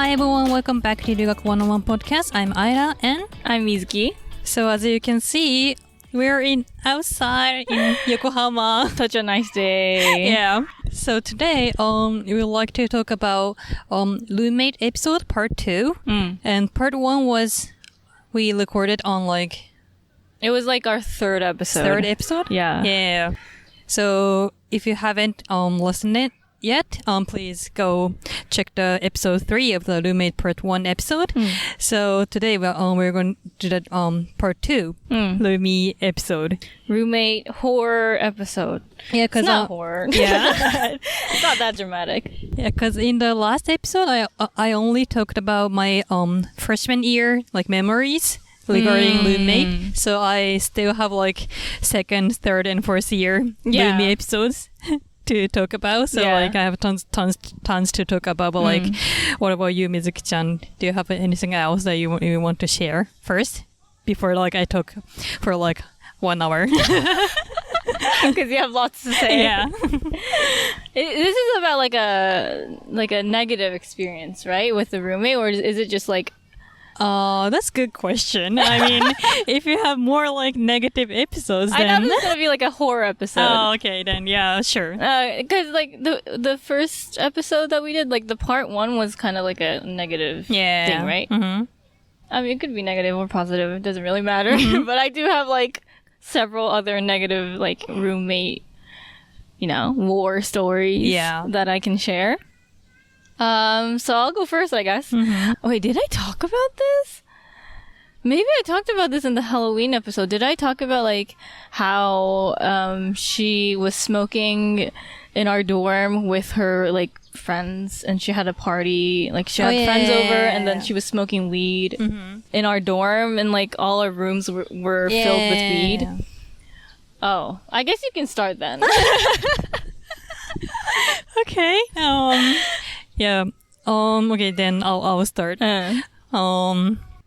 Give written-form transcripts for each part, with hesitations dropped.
Hi everyone, welcome back to 留学101 podcast. I'm Aira and I'm Mizuki. So as you can see, we're outside in Yokohama. Such a nice day. Yeah. So today, we would like to talk about roommate episode part 2. And part 1 was we recorded on it was like our third episode. Yeah. Yeah. So if you haven't listened it yet, please go check the episode 3 of the roommate part 1 episode. So today we're going to do that part 2 roommate episode. Roommate horror episode. Yeah, because it's not horror. Yeah, it's not that dramatic. Yeah, because in the last episode, I only talked about my freshman year memories regarding roommate. So I still have second, third, and fourth year roommate episodes to talk about. So I have tons to talk about. But what about you, Mizuki-chan? Do you have anything else that you want to share first before I talk for 1 hour? Because you have lots to say. Yeah. This is about a negative experience, right, with the roommate, or is it just that's a good question. I mean, if you have more negative episodes, then I thought it was gonna be a horror episode. Oh, okay, then yeah, sure. Because the first episode that we did, the part 1 was kind of a negative thing, right? Mm-hmm. I mean, it could be negative or positive. It doesn't really matter. But I do have several other negative roommate, war stories that I can share. So I'll go first, I guess. Oh, wait, did I talk about this? Maybe I talked about this in the Halloween episode. Did I talk about how she was smoking in our dorm with her friends, and she had a party, she had friends over, and then she was smoking weed in our dorm, and all our rooms were filled with weed. Oh, I guess you can start then. Okay. Yeah. Okay, then I'll start.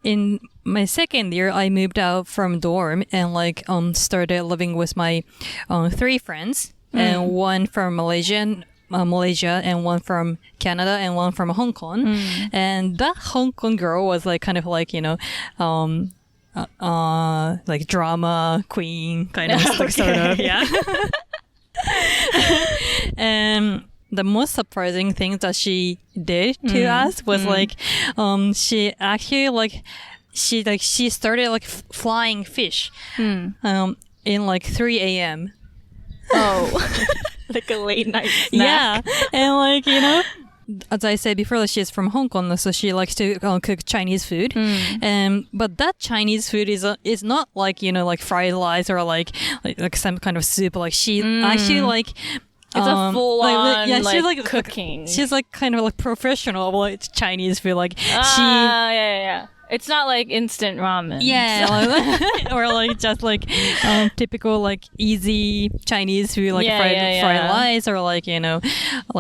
In my second year, I moved out from dorm and started living with my 3 friends, and one from Malaysia, and one from Canada, and one from Hong Kong. And that Hong Kong girl was drama queen kind of sort of, yeah. And the most surprising thing that she did to us was she actually she started flying fish in 3 a.m. Oh, a late night snack. Yeah, and as I said before, she's from Hong Kong, so she likes to cook Chinese food. But that Chinese food is not fried rice or like some kind of soup. She actually it's a full-on she's cooking. She's kind of professional Chinese food. Yeah. It's not instant ramen. Yeah, or just typical easy Chinese food fried rice or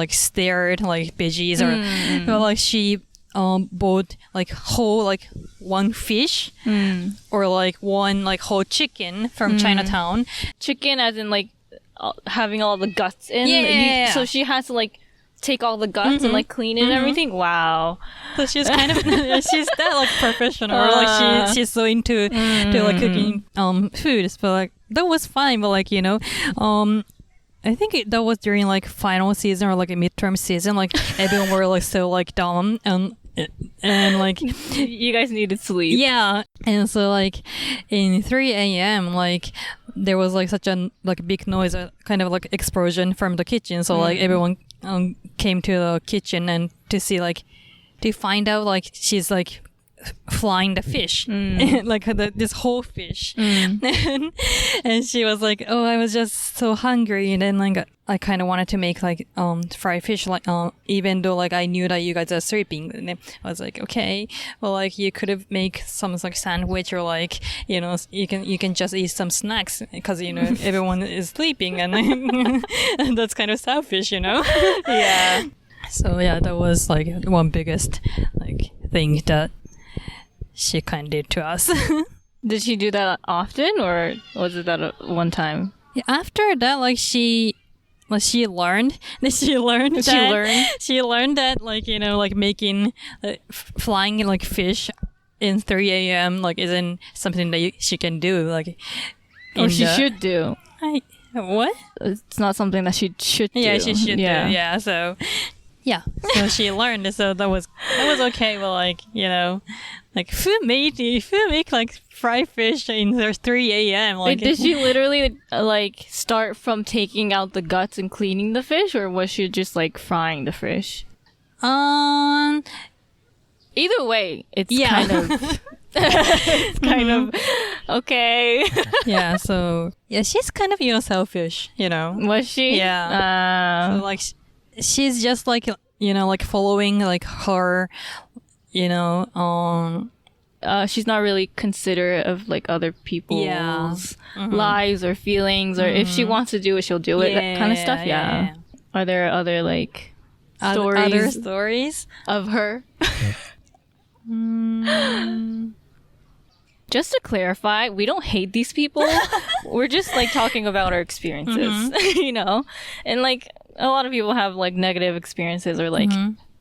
stirred veggies or but she bought whole one fish or one whole chicken from Chinatown. Chicken as in having all the guts in. So she has to take all the guts and clean it and everything. Wow. So she's kind of she's that professional, or she's so into cooking food. But that was fine. But I think that was during final season or a midterm season. Everyone were so dumb and you guys needed sleep. Yeah, and so in 3 a.m. there was such a big noise, kind of explosion from the kitchen. So everyone came to the kitchen and to see to find out she's flying the fish, this whole fish. And she was oh, I was just so hungry, and then I kind of wanted to make fried fish, even though I knew that you guys are sleeping. And then I was okay, well you could have make some sandwich, or you can just eat some snacks because everyone is sleeping, and and that's kind of selfish, Yeah. So yeah, that was one biggest thing that she kind of did to us. Did she do that often, or was it that one time? Yeah, after that, she well, she learned that like, you know, like making flying like fish in 3 a.m. like isn't something that she can do, like, or she should do. What? It's not something that she should do. Yeah, she should do. Yeah, so yeah, so she learned. So that was okay. But like, you know, like who make like fried fish in 3 a.m. Like, wait, did she literally like start from taking out the guts and cleaning the fish, or was she just like frying the fish? Either way, it's kind of it's kind of okay. Yeah, so yeah, she's kind of, you know, selfish, you know. Was she? Yeah. So, like she's just like, you know, like following like her, you know, she's not really considerate of like other people's lives or feelings, or if she wants to do it, she'll do it. That kind of stuff. Yeah. Are there other like other stories of her? Just to clarify, we don't hate these people. We're just like talking about our experiences, you know? And like a lot of people have like negative experiences or like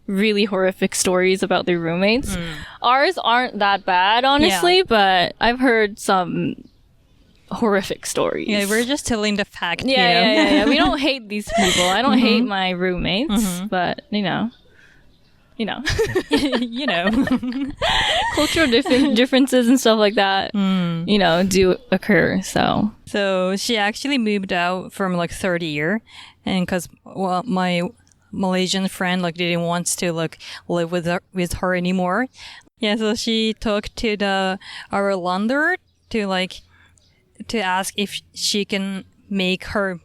really horrific stories about their roommates. Ours aren't that bad, honestly, but I've heard some horrific stories. Yeah, we're just telling the fact. Yeah. We don't hate these people. I don't hate my roommates, but you know. You know, cultural differences and stuff like that, you know, do occur. So she actually moved out from like third year, and because my Malaysian friend like didn't want to like live with her anymore. Yeah, so she talked to our landlord to ask if she can make her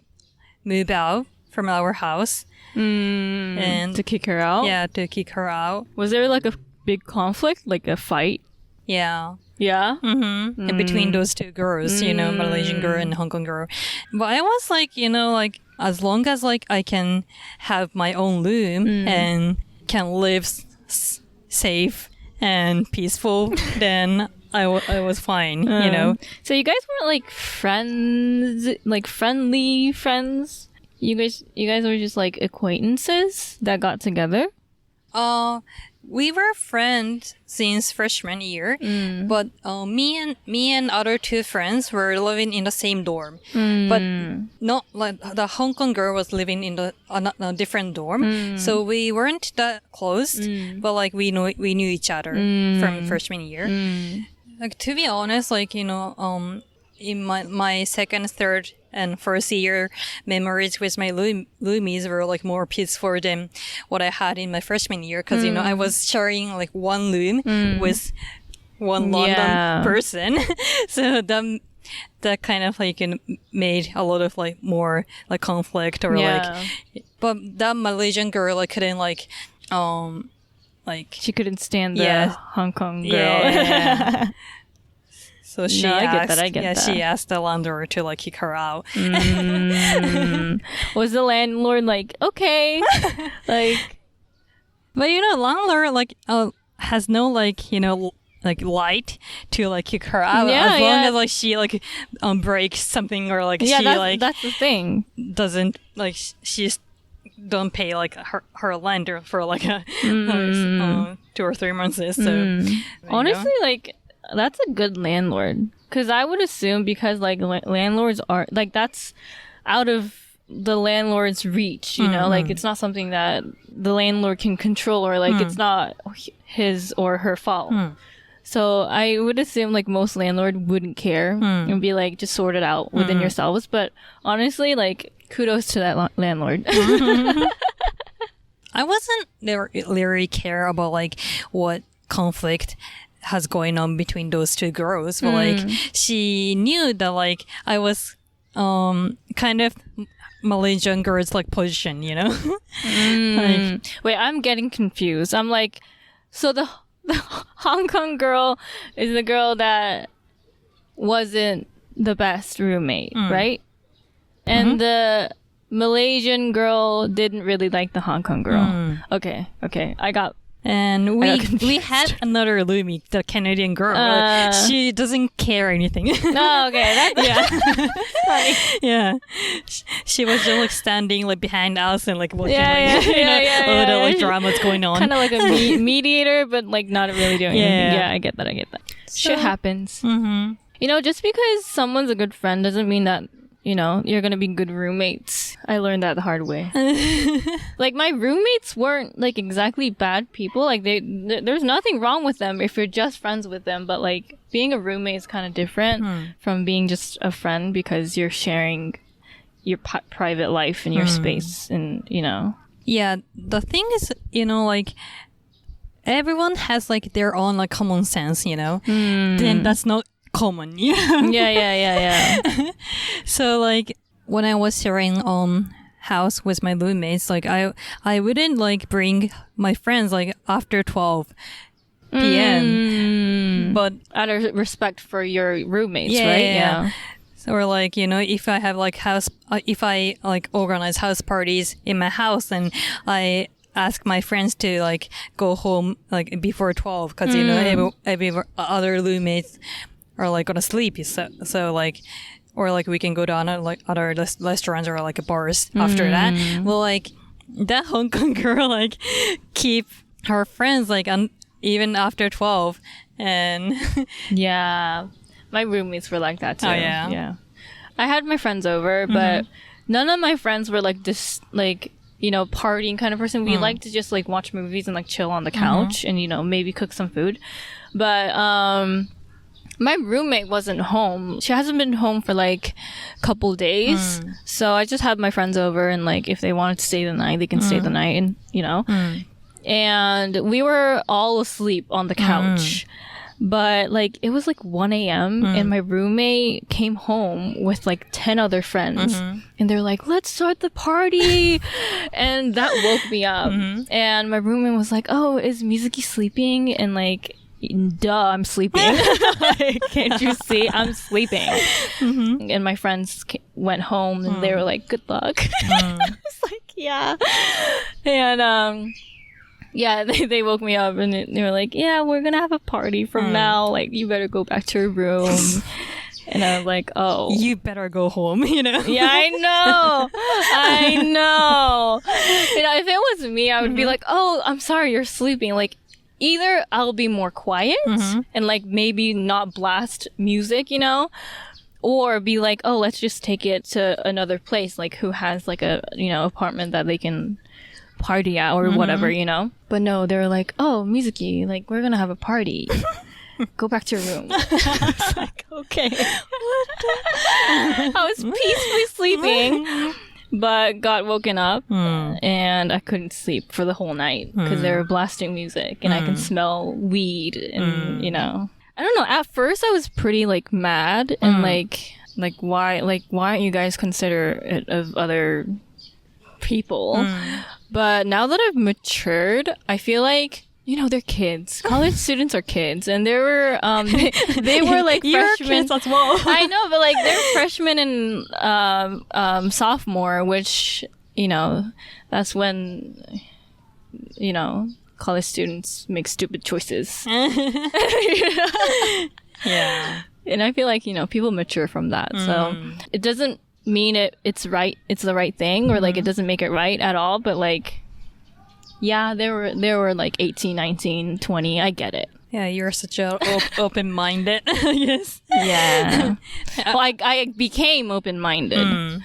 move out from our house. And to kick her out? Yeah, to kick her out. Was there like a big conflict, like a fight? Yeah. Yeah? And between those two girls, you know, Malaysian girl and Hong Kong girl. But I was like, you know, like as long as like I can have my own room and can live safe and peaceful, then I was fine, you know. So you guys weren't like friends, like friendly friends? You guys were just like acquaintances that got together? We were friends since freshman year, but me and other two friends were living in the same dorm. But not like the Hong Kong girl was living in a different dorm, so we weren't that close. But like we knew each other from freshman year. Like to be honest, like, you know, in my second, third, and first year memories with my roomies were like more peaceful than what I had in my freshman year, because you know I was sharing like one room with one London person, so that kind of like made a lot of like more like conflict or like, but that Malaysian girl like couldn't like she couldn't stand the Hong Kong girl. Yeah. So she I get that. She asked the landlord to like kick her out. Was the landlord like, okay, like? But you know, landlord like has no like, you know, like light to like kick her out. As long as like she like breaks something or like that's the thing. Doesn't like she's don't pay like her lender for like a 2 or 3 months. So honestly, like. That's a good landlord, because I would assume because like landlords are like that's out of the landlord's reach, you know, like it's not something that the landlord can control, or like it's not his or her fault. So I would assume like most landlord wouldn't care and be like just sort it out within yourselves. But honestly, like kudos to that landlord. I wasn't really care about like what conflict has going on between those two girls, but like she knew that like I was kind of Malaysian girls like position, you know. Like, wait, I'm getting confused. I'm like, so the Hong Kong girl is the girl that wasn't the best roommate, right? And the Malaysian girl didn't really like the Hong Kong girl. Okay, I got And we had another roomie, the Canadian girl. She doesn't care anything. Oh, okay. That's funny. Yeah. She was just like standing like behind us and like watching a little like dramas going on. Kind of like a mediator, but like not really doing anything. Yeah, I get that. Shit happens. Mm-hmm. You know, just because someone's a good friend doesn't mean that, you know, you're gonna be good roommates. I learned that the hard way. Like, my roommates weren't, like, exactly bad people. Like, there's nothing wrong with them if you're just friends with them. But, like, being a roommate is kind of different from being just a friend because you're sharing your private life and your space and, you know. Yeah, the thing is, you know, like, everyone has, like, their own, like, common sense, you know? Then that's not common. Yeah. So like when I was sharing house with my roommates, like I wouldn't like bring my friends like after 12 p.m. But out of respect for your roommates, right? Yeah. So or like, you know, if I have like if I like organize house parties in my house and I ask my friends to like go home like before 12 because you know every other roommates are like gonna sleep, so like, or like we can go to other restaurants or like bars after that. Well, like that Hong Kong girl like keep her friends like even after 12, and yeah, my roommates were like that too. Oh, yeah. I had my friends over, but none of my friends were like this like, you know, partying kind of person. We like to just like watch movies and like chill on the couch and, you know, maybe cook some food, but my roommate wasn't home. She hasn't been home for like a couple days. So I just had my friends over and like if they wanted to stay the night, they can stay the night and, you know. And we were all asleep on the couch. But like it was like 1 a.m. and my roommate came home with like 10 other friends. And they're like, let's start the party. And that woke me up. And my roommate was like, oh, is Mizuki sleeping? And like, duh, I'm sleeping. Can't you see? I'm sleeping. And my friends went home and they were like, good luck. I was like, yeah. And yeah, they woke me up and they were like, yeah, we're gonna have a party from now. Like, you better go back to your room. And I was like, oh. You better go home, you know? Yeah, I know. You know, if it was me, I would be like, oh, I'm sorry, you're sleeping. Like, either I'll be more quiet and like maybe not blast music, you know, or be like, oh, let's just take it to another place, like who has like a, you know, apartment that they can party at or whatever, you know. But no, they were like, oh, Mizuki, like we're gonna have a party. Go back to your room. I was like, okay. I was peacefully sleeping. But got woken up and I couldn't sleep for the whole night because they were blasting music and I can smell weed and, you know. I don't know. At first I was pretty like mad and like why aren't you guys considerate of other people? But now that I've matured, I feel like, you know, they're kids. College students are kids, and they were they were like freshmen kids as well. I know, but like they're freshmen and sophomore, which, you know, that's when, you know, college students make stupid choices. Yeah. And I feel like, you know, people mature from that. So it doesn't mean it's the right thing, or like it doesn't make it right at all, but like, yeah, they were like 18, 19, 20. I get it. Yeah, you're such a open-minded. Yes. Yeah. Well, I became open-minded.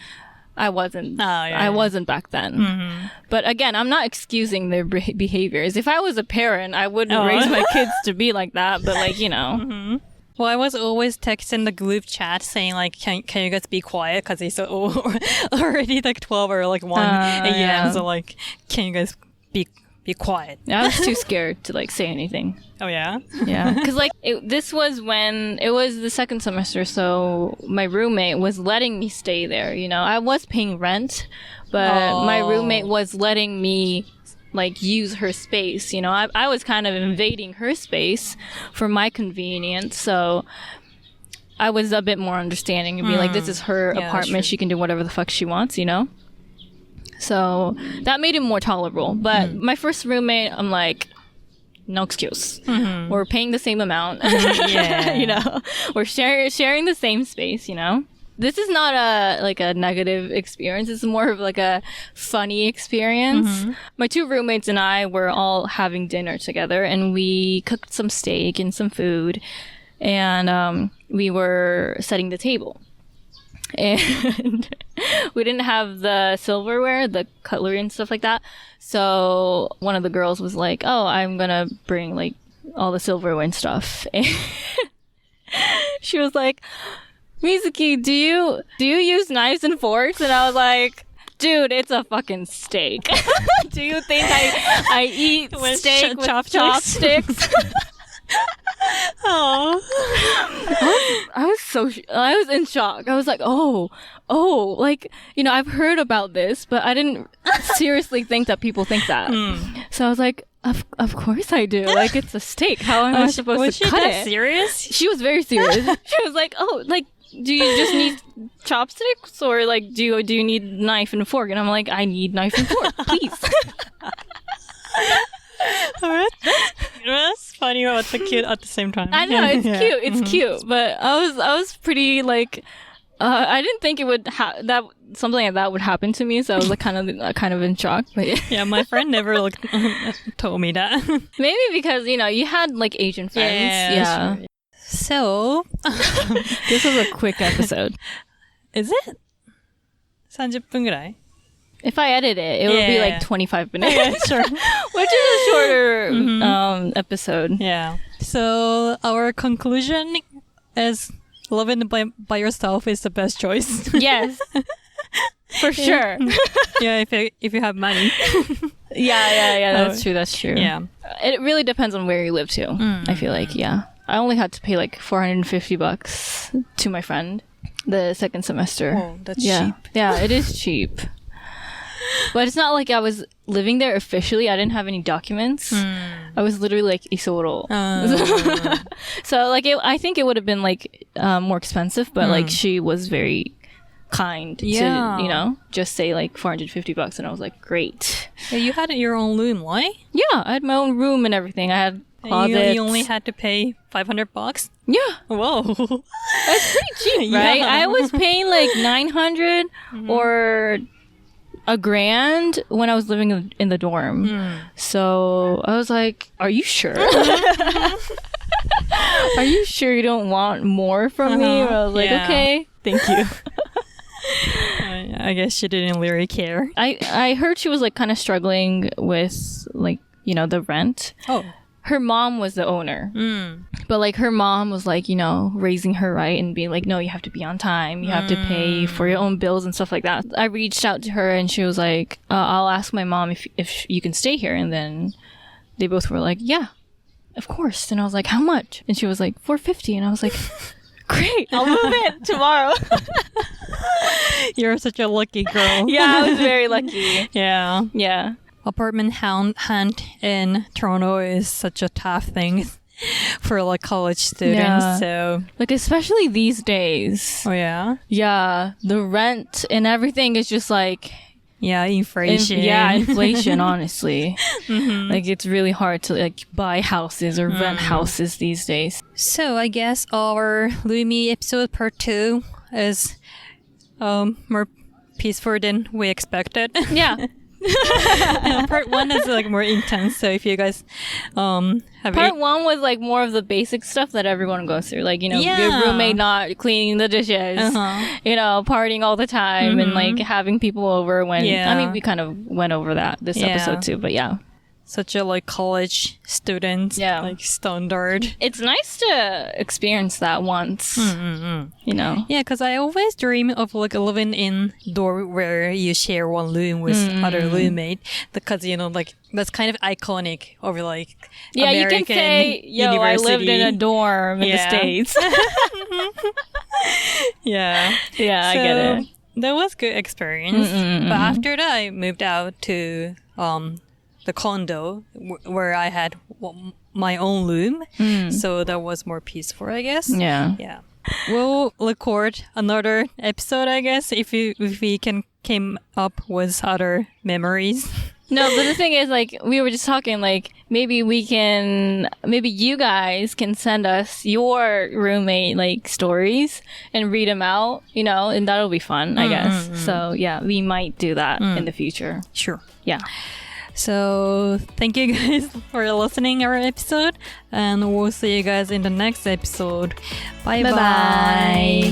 I wasn't. I wasn't back then. But again, I'm not excusing their behaviors. If I was a parent, I wouldn't raise my kids to be like that. But like, you know. Well, I was always texting the group chat saying like, can you guys be quiet? Because it's already like 12 or like 1 a.m. Yeah. So like, can you guys be quiet? I was too scared to like say anything. Oh yeah? Yeah. Because like this was when it was the second semester, so my roommate was letting me stay there. You know, I was paying rent, but my roommate was letting me like use her space. You know, I was kind of invading her space for my convenience, so I was a bit more understanding and be like, this is her apartment, she can do whatever the fuck she wants, you know. So that made it more tolerable. But my first roommate, I'm like, no excuse. We're paying the same amount. You know, we're sharing the same space, you know. This is not a negative experience. It's more of like a funny experience. My 2 roommates and I were all having dinner together, and we cooked some steak and some food, and we were setting the table. And we didn't have the silverware, the cutlery and stuff like that. So one of the girls was like, "Oh, I'm gonna bring like all the silverware and stuff." And she was like, "Mizuki, do you use knives and forks?" And I was like, "Dude, it's a fucking steak. Do you think I eat steak with chopsticks?" Oh, I was in shock. I was like, oh, like, you know, I've heard about this, but I didn't seriously think that people think that. So I was like, of course I do. Like, it's a steak. How am I supposed to cut it? Was she that serious? She was very serious. She was like, oh, like, do you just need chopsticks, or like, do you need knife and fork? And I'm like, I need knife and fork, please. That's funny, but it's cute at the same time. I know, it's cute. It's cute, but I was pretty like, I didn't think it would that something like that would happen to me, so I was like kind of in shock. But yeah, my friend never like told me that. Maybe because, you know, you had like Asian friends. Yeah. Sure. So this was a quick episode. Is it? 30分ぐらい? If I edit it, it would be like 25 minutes. Yeah, sure. Which is a shorter episode. Yeah. So our conclusion is living by yourself is the best choice. Yes. For sure. Yeah, if you have money. Yeah, that's true. Yeah. It really depends on where you live too. I feel like, yeah. I only had to pay like $450 to my friend the second semester. Oh, that's cheap. Yeah, it is cheap. But it's not like I was living there officially. I didn't have any documents. I was literally like isoro. So like I think it would have been like more expensive, but like she was very kind to, you know, just say like $450, and I was like, great. Yeah, you had your own room, right? Yeah, I had my own room and everything. I had closets. You only had to pay $500? Yeah. Whoa. That's pretty cheap, right? Yeah. I was paying like $900 or $1,000 when I was living in the dorm. So I was like, are you sure? Are you sure you don't want more from me? And I was like, okay, thank you. I guess she didn't really care. I heard she was like kind of struggling with like, you know, the rent. Oh. Her mom was the owner. But like her mom was like, you know, raising her right and being like, no, you have to be on time. You have to pay for your own bills and stuff like that. I reached out to her and she was like, I'll ask my mom if you can stay here. And then they both were like, yeah, of course. And I was like, how much? And she was like, $450. And I was like, great, I'll move in tomorrow. You're such a lucky girl. Yeah, I was very lucky. Yeah. Apartment hunt in Toronto is such a tough thing for like college students. So like especially these days. Oh yeah. Yeah, the rent and everything is just like inflation. Inflation. Honestly, like it's really hard to like buy houses or rent houses these days. So I guess our Lumi episode part 2 is more peaceful than we expected. Yeah. Part 1 is like more intense, so if you guys have part 1 was like more of the basic stuff that everyone goes through, like, you know, your roommate not cleaning the dishes, you know, partying all the time and like having people over when I mean we kind of went over that this episode too, but such a like college student like standard. It's nice to experience that once. You know, because I always dream of like living in dorm where you share one room with other roommate, because you know, like that's kind of iconic over like American you can say, yo, university. I lived in a dorm in the States. I get it. That was good experience. But after that I moved out to the condo where I had my own room, so that was more peaceful, I guess. Yeah. We'll record another episode, I guess, if we can came up with other memories. No, but the thing is, like, we were just talking, like, maybe you guys can send us your roommate, like, stories and read them out, you know, and that'll be fun, I guess. So, yeah, we might do that in the future. Sure. Yeah. So, thank you guys for listening our episode, and we'll see you guys in the next episode. Bye bye.